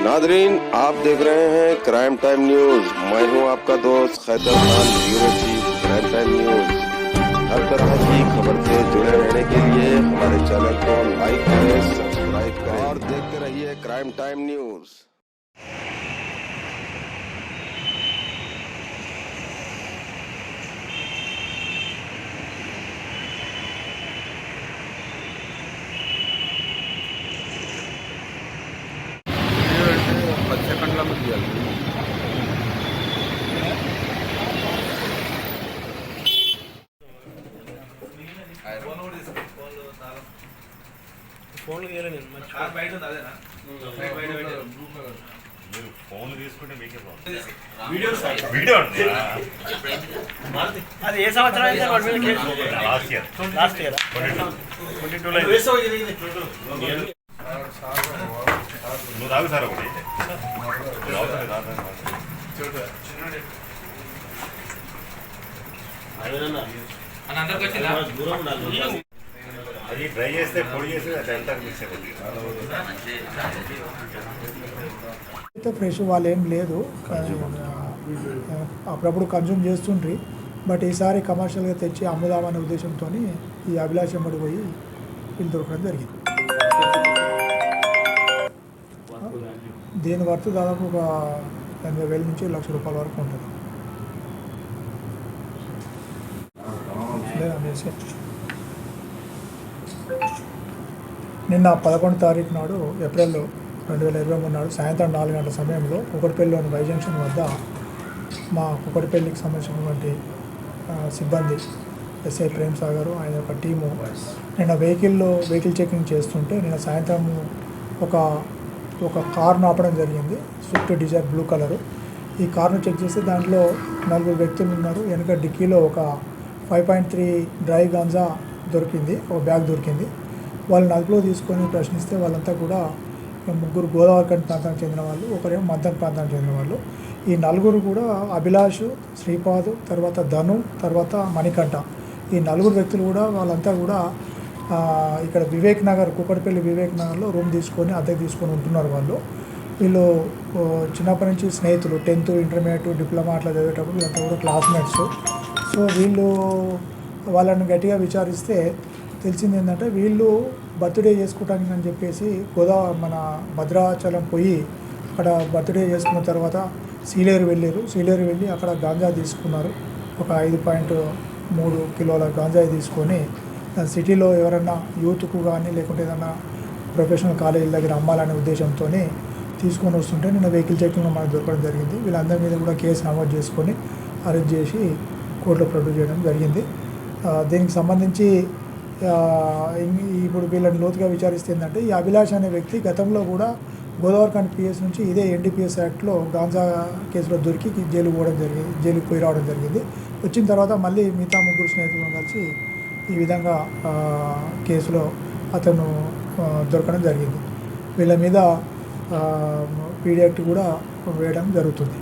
Nadreen, आप देख रहे हैं क्राइम टाइम न्यूज। मैं हूं आपका दोस्त Khaitar Khan, bureau chief crime time news. हर तरह की खबर से जुड़े रहने के लिए हमारे चैनल को लाइक करें, सब्सक्राइब करें और देखते रहिए क्राइम टाइम न्यूज। సెకండ్ల ముందు ఫోన్లు తీసుకుంటే మీకే వీడియో అది ఏ సంవత్సరం లాస్ట్ ఇయర్ 22 నువ్వు తాగు సార్ ఒకటి అది డ్రై చేస్తే పొడి చేసి అదంతా మిక్స్ అయిపోతుంది. ఫ్రెష్ వాళ్ళు ఏం లేదు, అప్పుడప్పుడు కన్జ్యూమ్ చేస్తుండ్రి. బట్ ఈసారి కమర్షియల్గా తెచ్చి అమ్ముదామనే ఉద్దేశంతో ఈ అభిలాష్ ఎమ్మడి పోయి వీళ్ళు దొరకడం జరిగింది. దీని వర్త్ దాదాపు ఒక 80,000 నుంచి ₹1,00,000 వరకు ఉంటుంది. నిన్న 11 తారీఖు నాడు ఏప్రిల్ 2023 నాడు సాయంత్రం 4 గంటల సమయంలో కుకట్పల్లిలోని వై జంక్షన్ వద్ద మా కుకట్పల్లికి సంబంధించినటువంటి సిబ్బంది ఎస్ఐ ప్రేమ్ సాగర్ ఆయన యొక్క టీము నిన్న వెహికల్ చెకింగ్ చేస్తుంటే నిన్న సాయంత్రం ఒక కార్ను ఆపడం జరిగింది. Swift Dzire blue colour. ఈ కార్ను చెక్ చేస్తే దాంట్లో 4 వ్యక్తులు ఉన్నారు. వెనక డిక్కీలో ఒక 5.3 డ్రై గాంజా దొరికింది, ఒక బ్యాగ్ దొరికింది. వాళ్ళని అదుపులో తీసుకొని ప్రశ్నిస్తే వాళ్ళంతా కూడా 3 గోదావరిఖండ్ ప్రాంతానికి చెందిన వాళ్ళు, ఒకరేమో మద్దం ప్రాంతానికి చెందిన వాళ్ళు. ఈ 4 కూడా అభిలాష్, శ్రీపాద్, తర్వాత ధను, తర్వాత మణికంఠ. ఈ 4 వ్యక్తులు కూడా వాళ్ళంతా కూడా ఇక్కడ వివేక్ నగర్, కుకట్పల్లి వివేక్ నగర్లో రూమ్ తీసుకొని అద్దెకు తీసుకొని ఉంటున్నారు. వీళ్ళు చిన్నప్పటి నుంచి స్నేహితులు, 10th, ఇంటర్మీడియట్, డిప్లొమా అట్లా చదివేటప్పుడు వీళ్ళంతా కూడా క్లాస్మేట్స్. సో వాళ్ళని గట్టిగా విచారిస్తే తెలిసింది ఏంటంటే వీళ్ళు బర్త్డే చేసుకోవటానికి అని చెప్పేసి మన భద్రాచలం పోయి అక్కడ బర్త్డే చేసుకున్న తర్వాత సీలేరు వెళ్ళి అక్కడ గాంజా తీసుకున్నారు. ఒక 5.3 కిలోల గాంజా తీసుకొని సిటీలో ఎవరన్నా యూత్కు కానీ లేకుంటే ఏదన్నా ప్రొఫెషనల్ కాలేజీల దగ్గర అమ్మాలనే ఉద్దేశంతో తీసుకొని వస్తుంటే నిన్న వెహికల్ చెకింగ్లో మనకు దొరకడం జరిగింది. వీళ్ళందరి మీద కూడా కేసు నమోదు చేసుకొని అరెస్ట్ చేసి కోర్టులో ప్రొడ్యూస్ చేయడం జరిగింది. దీనికి సంబంధించి ఇప్పుడు వీళ్ళని లోతుగా విచారిస్తే ఏంటంటే ఈ అభిలాష్ అనే వ్యక్తి గతంలో కూడా గోదావరిఖండ్ పిఎస్ నుంచి ఇదే ఎన్డీపీఎస్ యాక్ట్లో గాంజా కేసులో దొరికి జైలుకి పోయి రావడం జరిగింది. వచ్చిన తర్వాత మళ్ళీ మిగతా 3 స్నేహితులను కలిసి ఈ విధంగా కేసులో అతను దొరకడం జరిగింది. వీళ్ళ మీద పీడీ యాక్ట్ కూడా వేయడం జరుగుతుంది.